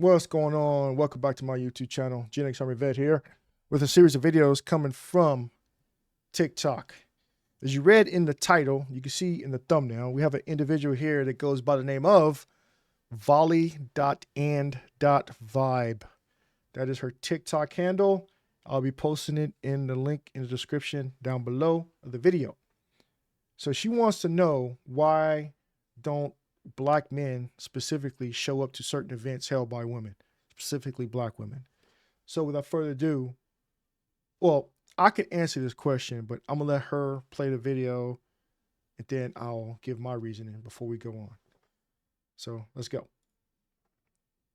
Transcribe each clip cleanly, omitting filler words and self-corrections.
What's going on? Welcome back to my YouTube channel. Gen X Army Vet here with a series of videos coming from TikTok. As you read in the title, you can see in the thumbnail, we have an individual here that goes by the name of volley.and.vibe. That is her TikTok handle. I'll be posting it in the link in the description down below of the video. So she wants to know, why don't black men specifically show up to certain events held by women, specifically black women? So without further ado, well, I could answer this question, but I'm gonna let her play the video and then I'll give my reasoning before we go on. So let's go.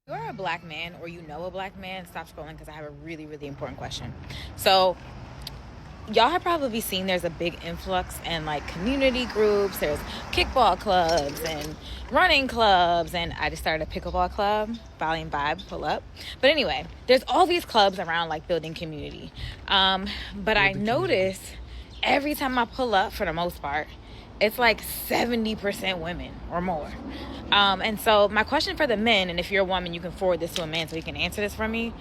You're a black man or you know a black man, stop scrolling because I have a really, really important question. So y'all have probably seen there's a big influx in like community groups. There's kickball clubs and running clubs, and I just started a pickleball club, Volley and Vibe, pull up. But anyway, there's all these clubs around like building community. But I notice every time I pull up, for the most part, it's like 70% women or more. And so my question for the men, and if you're a woman, you can forward this to a man so he can answer this for me.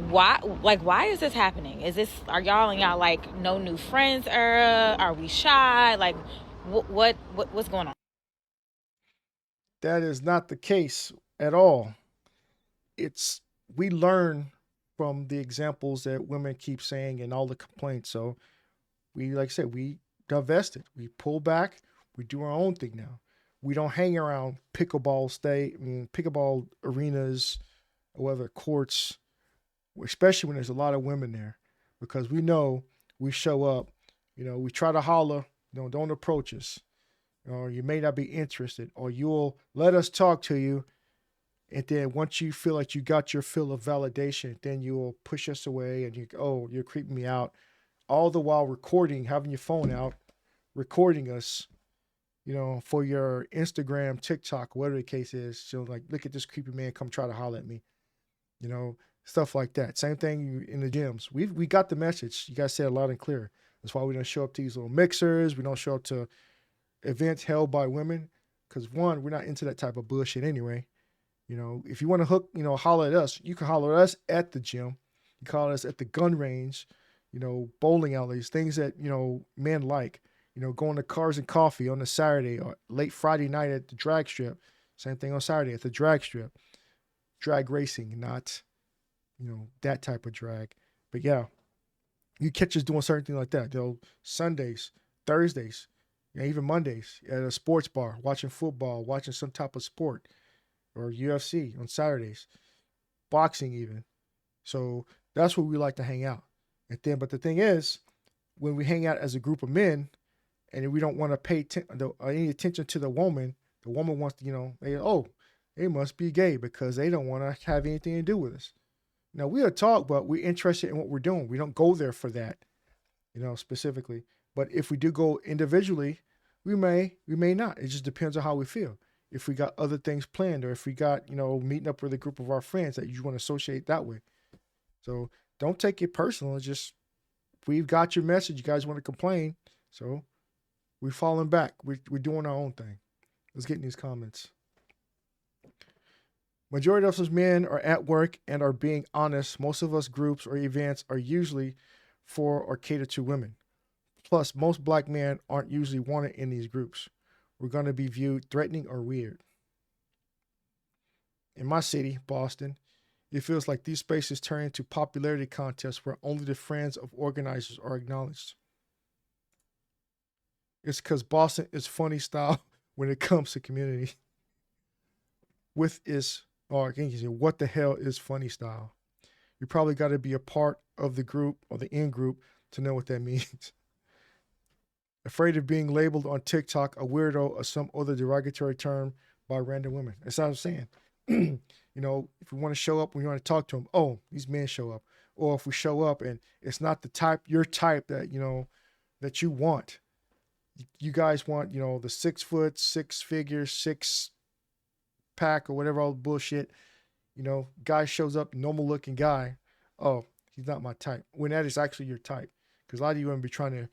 Why is this happening? Are y'all in y'all like no new friends era? Are we shy? Like what's going on? That is not the case at all. We learn from the examples that women keep saying and all the complaints. So we, like I said, we divested. We pull back. We do our own thing now. We don't hang around pickleball arenas or other courts, especially when there's a lot of women there, because we know we show up. We try to holler. Don't approach us, or you may not be interested, or you'll let us talk to you, and then once you feel like you got your fill of validation, then you'll push us away, and you're creeping me out, all the while having your phone out, recording us, for your Instagram, TikTok, whatever the case is. So like, look at this creepy man, come try to holler at me, stuff like that. Same thing in the gyms. We got the message. You guys said it loud and clear. That's why we don't show up to these little mixers. We don't show up to events held by women, because one, we're not into that type of bullshit anyway. If you want to holler at us, you can holler at us at the gym. You call us at the gun range, bowling alleys, things that, men like, going to Cars and Coffee on a Saturday, or late Friday night at the drag strip. Same thing on Saturday at the drag strip. Drag racing, not, that type of drag. But yeah, you catch us doing certain things like that. Sundays, Thursdays, even Mondays at a sports bar, watching football, watching some type of sport, or UFC on Saturdays, boxing even. So that's where we like to hang out. But the thing is, when we hang out as a group of men, and we don't want to pay any attention to the woman wants to, they must be gay because they don't want to have anything to do with us. Now, we'll talk, but we're interested in what we're doing. We don't go there for that, specifically. But if we do go individually, we may not. It just depends on how we feel. If we got other things planned, or if we got, meeting up with a group of our friends that you want to associate that way. So don't take it personal. It's just, we've got your message. You guys want to complain. So we're falling back. We're doing our own thing. Let's get in these comments. Majority of us men are at work and are being honest. Most of us groups or events are usually for or catered to women. Plus, most black men aren't usually wanted in these groups. We're going to be viewed threatening or weird. In my city, Boston, it feels like these spaces turn into popularity contests where only the friends of organizers are acknowledged. It's because Boston is funny style when it comes to community. What the hell is funny style? You probably got to be a part of the group or the in group to know what that means. Afraid of being labeled on TikTok a weirdo or some other derogatory term by random women. That's what I'm saying. If we want to show up, we want to talk to them. Oh, these men show up. Or if we show up and it's not your type that, that you want. You guys want, the 6 foot, 6 figure, 6 pack or whatever, all the bullshit. Guy shows up, normal looking guy. Oh, he's not my type. When that is actually your type. Because a lot of you women be trying to,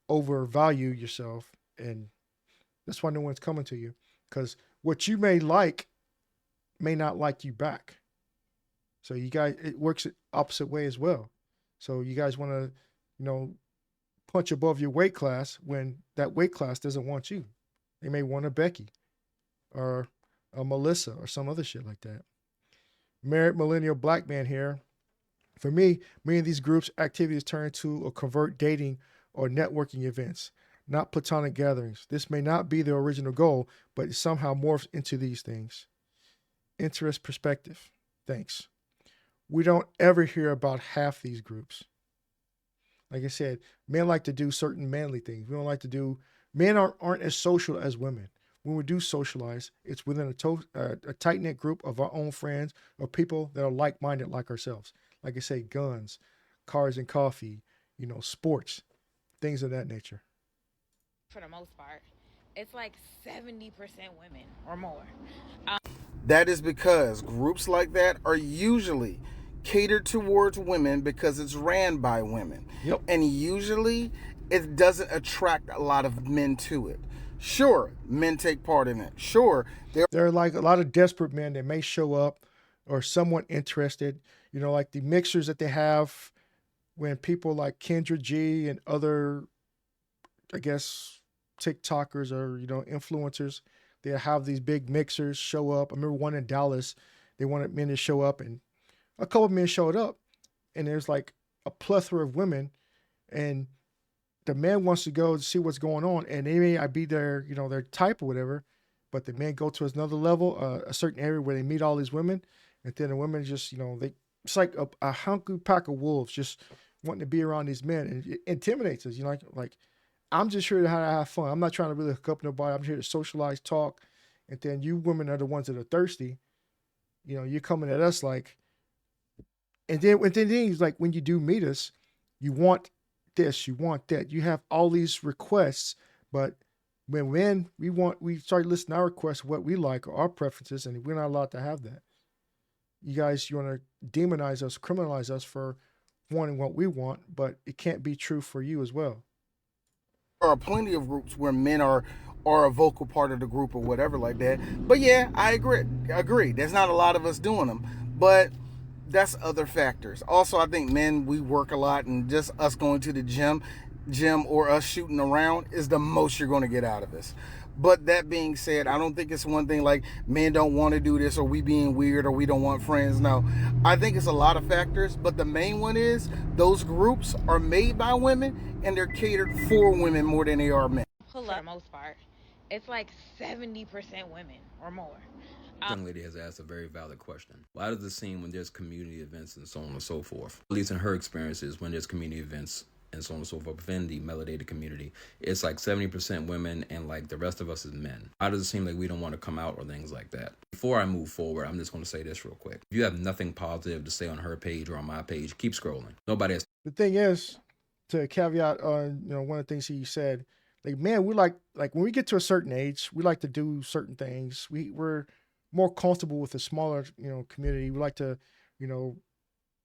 overvalue yourself. And that's why no one's coming to you. Because what you may like may not like you back. So you guys, it works opposite way as well. So you guys want to, you know, punch above your weight class when that weight class doesn't want you. They may want a Becky or a Melissa or some other shit like that. Married millennial black man here. For me, many of these groups' activities turn into or convert dating or networking events, not platonic gatherings. This may not be the original goal, but it somehow morphs into these things. Interest perspective. Thanks. We don't ever hear about half these groups. Like I said, men like to do certain manly things. We don't like to do, men aren't as social as women. When we do socialize, it's within a tight knit group of our own friends or people that are like minded like ourselves. Like I say, guns, cars and coffee, sports, things of that nature. For the most part, it's like 70% women or more. That is because groups like that are usually catered towards women because it's ran by women. Yep. And usually it doesn't attract a lot of men to it. Sure, men take part in it. Sure, there are like a lot of desperate men that may show up or someone interested, like the mixers that they have when people like Kendra G and other, I guess, TikTokers or, influencers, they have these big mixers show up. I remember one in Dallas, they wanted men to show up and a couple of men showed up and there's like a plethora of women and the man wants to go to see what's going on and they may not be their, their type or whatever, but the men go to another level, a certain area where they meet all these women. And then the women just, it's like a hungry pack of wolves just wanting to be around these men and it intimidates us. Like I'm just here to have fun. I'm not trying to really hook up nobody. I'm here to socialize, talk. And then you women are the ones that are thirsty. You're coming at us like, and then things like when you do meet us, you want this, you want that. You have all these requests, but when we start listing our requests, what we like or our preferences, and we're not allowed to have that. You want to demonize us, criminalize us for wanting what we want, but it can't be true for you as well. There are plenty of groups where men are a vocal part of the group or whatever like that. But yeah, I agree. There's not a lot of us doing them, but that's other factors. Also, I think men, we work a lot, and just us going to the gym or us shooting around is the most you're going to get out of us. But that being said, I don't think it's one thing like men don't want to do this or we being weird or we don't want friends. No, I think it's a lot of factors, but the main one is those groups are made by women and they're catered for women more than they are men. For the most part, it's like 70% women or more. Young lady has asked a very valid question. Why does it seem when there's community events and so on and so forth, at least in her experiences, when there's community events and so on and so forth within the melanated community, it's like 70% women and like the rest of us is men? Why does it seem like we don't want to come out or things like that? Before I move forward, I'm just going to say this real quick. If you have nothing positive to say on her page or on my page, keep scrolling. Nobody has. The thing is, to caveat on, one of the things he said, like, man, we like when we get to a certain age, we like to do certain things. We're more comfortable with a smaller, community. We like to,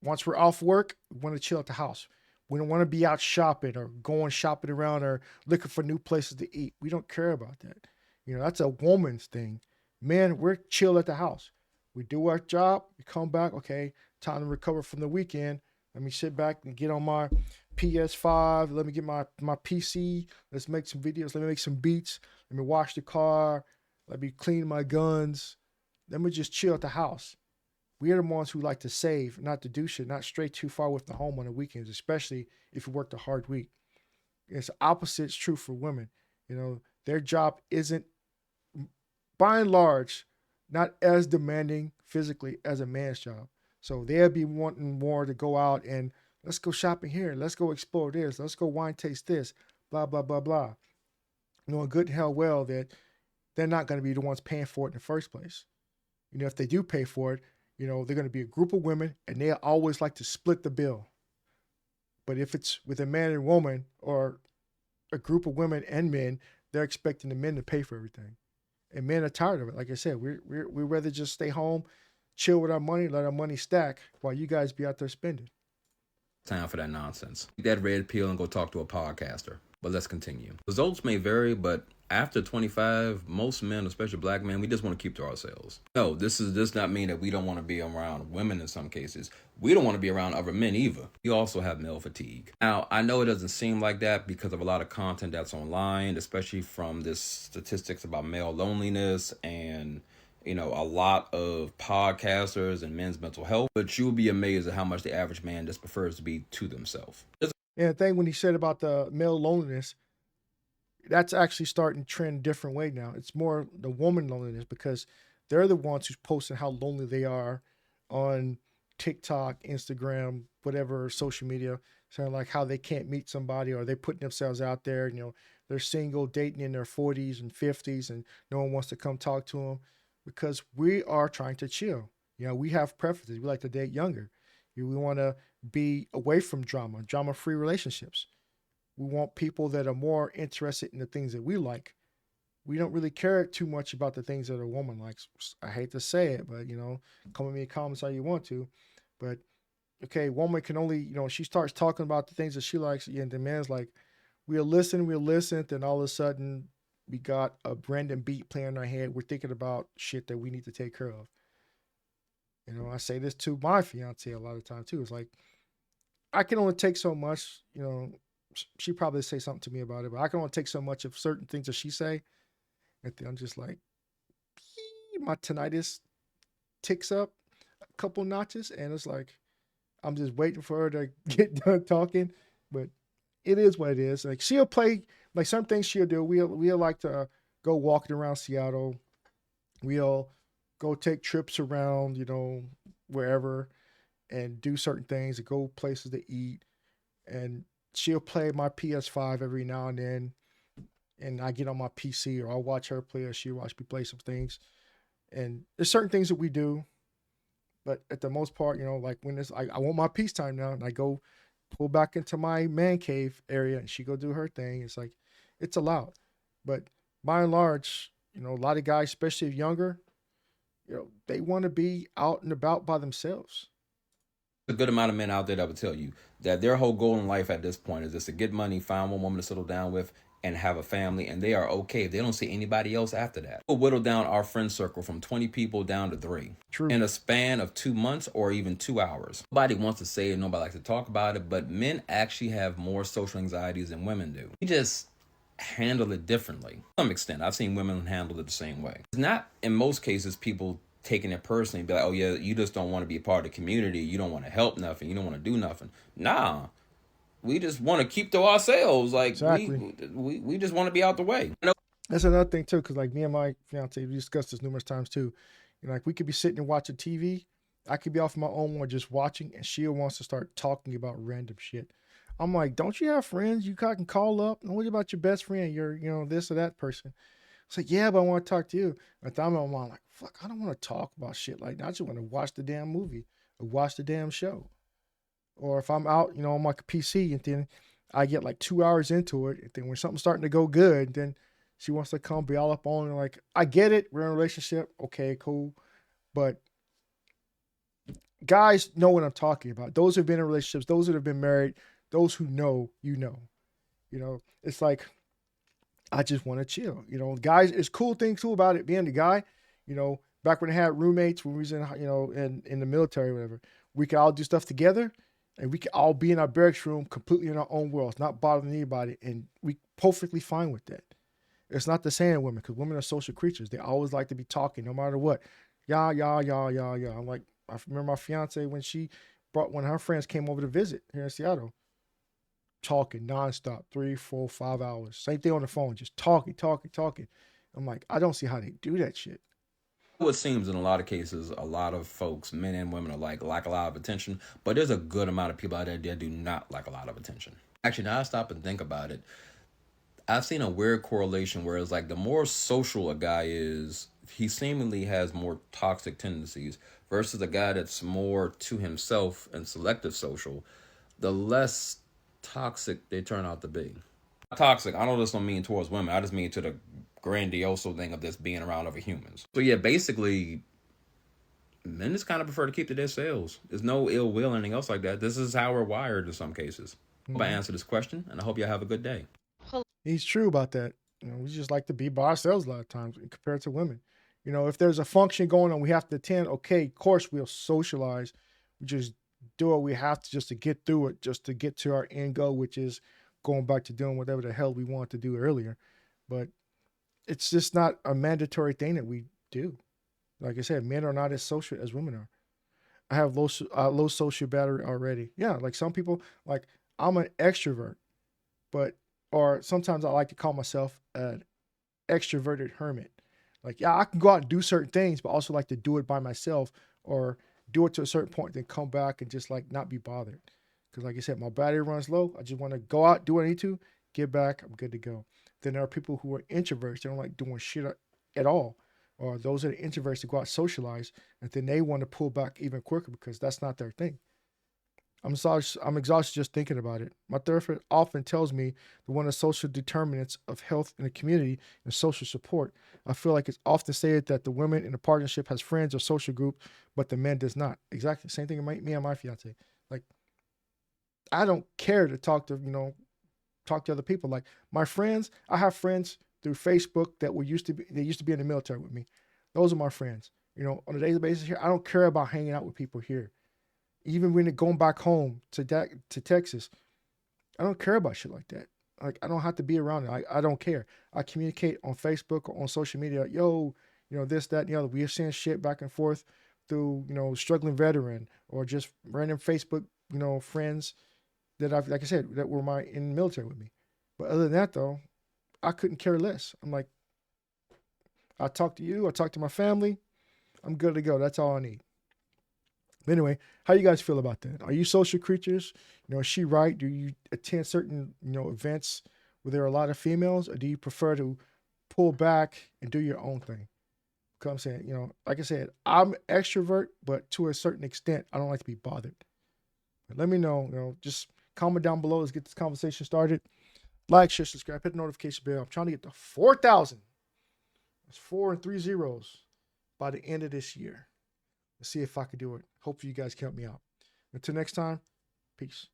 once we're off work, we want to chill at the house. We don't want to be out shopping or going shopping around or looking for new places to eat. We don't care about that. That's a woman's thing. Men, we're chill at the house. We do our job. We come back. Okay, time to recover from the weekend. Let me sit back and get on my PS5. Let me get my PC. Let's make some videos. Let me make some beats. Let me wash the car. Let me clean my guns. Let me just chill at the house. We are the ones who like to save, not to do shit, not stray too far with the home on the weekends, especially if you worked a hard week. It's the opposite is true for women. Their job isn't, by and large, not as demanding physically as a man's job. So they'll be wanting more to go out and let's go shopping here. Let's go explore this. Let's go wine taste this, blah, blah, blah, blah. Knowing good and hell well that they're not going to be the ones paying for it in the first place. If they do pay for it, they're going to be a group of women and they always like to split the bill. But if it's with a man and woman or a group of women and men, they're expecting the men to pay for everything. And men are tired of it. Like I said, we'd rather just stay home, chill with our money, let our money stack while you guys be out there spending. Time for that nonsense. Take that red pill and go talk to a podcaster. But let's continue. Results may vary, but After 25, most men, especially black men, we just want to keep to ourselves. No, this does not mean that we don't want to be around women in some cases. We don't want to be around other men either. We also have male fatigue. Now, I know it doesn't seem like that because of a lot of content that's online, especially from this statistics about male loneliness and a lot of podcasters and men's mental health, but you'll be amazed at how much the average man just prefers to be to themselves. And the thing when he said about the male loneliness, that's actually starting to trend a different way now. It's more the woman loneliness because they're the ones who's posting how lonely they are on TikTok, Instagram, whatever social media, saying like how they can't meet somebody or they're putting themselves out there. They're single, dating in their 40s and 50s, and no one wants to come talk to them because we are trying to chill. We have preferences. We like to date younger. We want to be away from drama-free relationships. We want people that are more interested in the things that we like. We don't really care too much about the things that a woman likes. I hate to say it, but come at me in comments how you want to. But okay, woman can only, she starts talking about the things that she likes, and the man's like, we'll listen, then all of a sudden we got a random beat playing in our head. We're thinking about shit that we need to take care of. I say this to my fiance a lot of time too. It's like, I can only take so much, she probably say something to me about it, but I can only take so much of certain things that she say. And then I'm just like, my tinnitus ticks up a couple notches, and it's like, I'm just waiting for her to get done talking. But it is what it is. Like, she'll play, like some things she'll do. We'll like to go walking around Seattle. We'll go take trips around, wherever, and do certain things and go places to eat. And she'll play my PS5 every now and then, and I get on my PC, or I'll watch her play, or she'll watch me play some things. And there's certain things that we do, but at the most part, like when it's, I want my peace time now, and I go pull back into my man cave area, and she go do her thing. It's like, it's allowed. But by and large, a lot of guys, especially younger, they want to be out and about by themselves. A good amount of men out there that would tell you that their whole goal in life at this point is just to get money, find one woman to settle down with, and have a family, and they are okay if they don't see anybody else after that. We'll whittle down our friend circle from 20 people down to 3. True. In a span of 2 months or even 2 hours. Nobody wants to say it, nobody likes to talk about it, but men actually have more social anxieties than women do. We just handle it differently. To some extent, I've seen women handle it the same way. It's not, in most cases, people taking it personally, be like, oh yeah, you just don't want to be a part of the community, you don't want to help nothing, you don't want to do nothing. Nah, we just want to keep to ourselves. Like, exactly. we just want to be out the way. That's another thing too, because like me and my fiance, we discussed this numerous times too. Like, we could be sitting and watching TV, I could be off my own one just watching, and she wants to start talking about random shit. I'm like, don't you have friends you can call up? And what about your best friend? You're this or that person. It's like, yeah, but I want to talk to you. And I'm like, fuck, I don't want to talk about shit like that. I just want to watch the damn movie or watch the damn show. Or if I'm out, on my PC, and then I get like 2 hours into it, and then when something's starting to go good, then she wants to come be all up on it. Like, I get it. We're in a relationship. Okay, cool. But guys know what I'm talking about. Those who've been in relationships, those that have been married, those who know, it's like, I just want to chill. Guys, it's cool thing too about it being the guy, back when I had roommates, when we was in the military or whatever, we could all do stuff together, and we could all be in our barracks room completely in our own worlds, not bothering anybody, and we perfectly fine with that. It's not the same in women, because women are social creatures. They always like to be talking no matter what. Yeah. I'm like, I remember my fiance when her friends came over to visit here in Seattle, talking nonstop, 3, 4, 5 hours. Same thing on the phone, just talking. I'm like, I don't see how they do that shit. It seems in a lot of cases, a lot of folks, men and women, like a lot of attention, but there's a good amount of people out there that do not like a lot of attention. Actually, now I stop and think about it, I've seen a weird correlation where it's like the more social a guy is, he seemingly has more toxic tendencies versus a guy that's more to himself and selective social, the less toxic they turn out to be. Toxic, I know this don't mean towards women, I just mean to the grandiose thing of this being around other humans. So yeah, basically, men just kind of prefer to keep to themselves. There's no ill will or anything else like that. This is how we're wired in some cases. I hope I answered this question, and I hope y'all have a good day. He's true about that. we just like to be by ourselves a lot of times compared to women. If there's a function going on, we have to attend. Okay, of course we'll socialize. We just do what we have to just to get through it, just to get to our end goal, which is going back to doing whatever the hell we wanted to do earlier. But it's just not a mandatory thing that we do. Like I said, men are not as social as women are. I have low social battery already. Yeah, like some people, like I'm an extrovert, but or sometimes I like to call myself an extroverted hermit. Like, yeah, I can go out and do certain things, but also like to do it by myself or do it to a certain point, then come back and just like not be bothered. Because, like I said, my battery runs low. I just want to go out, do what I need to, get back, I'm good to go. Then there are people who are introverts. They don't like doing shit at all. Or those are the introverts that go out socialize, and then they want to pull back even quicker because that's not their thing. I'm exhausted just thinking about it. My therapist often tells me that one of the social determinants of health in a community is social support. I feel like it's often said that the woman in a partnership has friends or social group, but the man does not. Exactly. Same thing with me and my fiance. Like, I don't care to talk to other people. Like my friends, I have friends through Facebook that they used to be in the military with me. Those are my friends. On a daily basis here, I don't care about hanging out with people here. Even when they're going back home to Texas, I don't care about shit like that. Like I don't have to be around it. I don't care. I communicate on Facebook or on social media. Yo, this, that, and the other. We are seeing shit back and forth through, struggling veteran or just random Facebook, friends that I've, like I said, that were in the military with me. But other than that, though, I couldn't care less. I'm like, I talk to you. I talk to my family. I'm good to go. That's all I need. But anyway, how you guys feel about that? Are you social creatures? Is she right? Do you attend certain, events where there are a lot of females, or do you prefer to pull back and do your own thing? Because I'm saying, like I said, I'm extrovert, but to a certain extent, I don't like to be bothered. But let me know, just comment down below. Let's get this conversation started. Like, share, subscribe, hit the notification bell. I'm trying to get to 4,000. That's 4 and 3 zeros by the end of this year. Let's see if I can do it. Hopefully you guys can help me out. Until next time, peace.